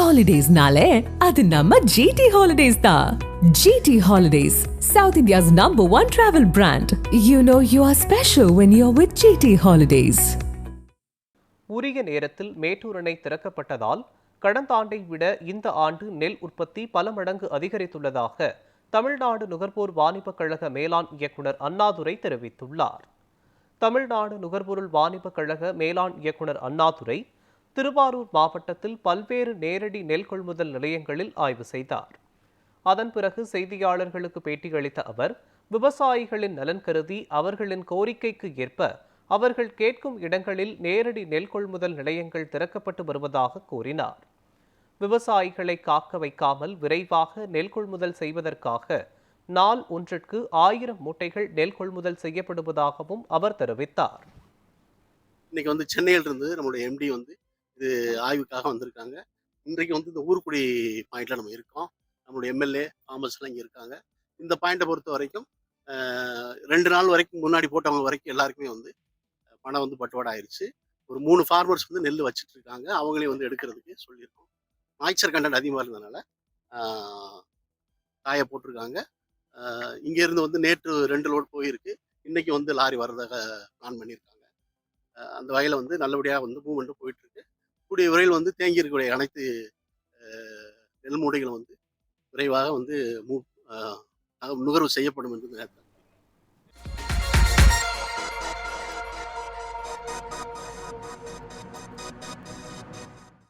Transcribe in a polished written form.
ஹாலிடேஸ்னாலே அது நம்ம ஜிடி ஹாலிடேஸ் தான். GT Holidays, South India's #1 travel brand. You know you are special when you're with GT Holidays. உரிய நேரத்தில் மேட்டூர் அணை திறக்கப்பட்டதால் கடந்த ஆண்டை விட இந்த ஆண்டு நெல் உற்பத்தி பல மடங்கு அதிகரித்துள்ளதாக தமிழ்நாடு நுகர்வோர் வாணிபக் கழக மேலாண் இயக்குநர் அண்ணாதுரை தெரிவித்துள்ளார். தமிழ்நாடு நுகர்பொருள் வாணிபக் கழக மேலாண் இயக்குநர் அண்ணாதுரை திருவாரூர் மாவட்டத்தில் பல்வேறு நேரடி நெல் கொள்முதல் நிலையங்களில் ஆய்வு செய்தார். அதன் பிறகு செய்தியாளர்களுக்கு பேட்டியளித்த அவர், விவசாயிகளின் நலன் கருதி அவர்களின் கோரிக்கைக்கு ஏற்ப அவர்கள் கேட்கும் இடங்களில் நேரடி நெல் கொள்முதல் நிலையங்கள் திறக்கப்பட்டு வருவதாக கூறினார். விவசாயிகளை காக்க வைக்காமல் விரைவாக நெல் கொள்முதல் செய்வதற்காக நாள் ஒன்றிற்கு 1000 மூட்டைகள் நெல் கொள்முதல் செய்யப்படுவதாகவும் அவர் தெரிவித்தார். இன்னைக்கு சென்னையிலிருந்து நம்மளுடைய எம்டி இது ஆய்வுக்காக வந்திருக்காங்க. இன்றைக்கு இந்த ஊர்குடி பாயிண்ட்ல நம்ம இருக்கோம். நம்மளுடைய எம்எல்ஏ ஃபார்மர்ஸ்லாம் இங்கே இருக்காங்க. இந்த பாயிண்டை பொறுத்த வரைக்கும் 2 நாள் வரைக்கும் முன்னாடி போட்டவங்க வரைக்கும் எல்லாருக்குமே பணம் பட்டுவாடா ஆயிடுச்சு. ஒரு 3 ஃபார்மர்ஸ் நெல் வச்சுட்டு இருக்காங்க. அவங்களையும் எடுக்கிறதுக்கு சொல்லியிருக்கோம். மாய்ச்சர் கண்டென்ட் அதிகமாக இருந்ததுனால காய போட்டிருக்காங்க. இங்கேருந்து நேற்று 2 லோட் போயிருக்கு. இன்னைக்கு லாரி வர்றதாக பிளான் பண்ணியிருக்காங்க. அந்த வகையில் நல்லபடியாக மூவ்மெண்ட்டு போயிட்டு இருக்கு. கூடிய விரைவில் தேங்கி இருக்கக்கூடிய அனைத்து நெல் மூடைகளும் விரைவாக நுகர்வு செய்யப்படும் என்று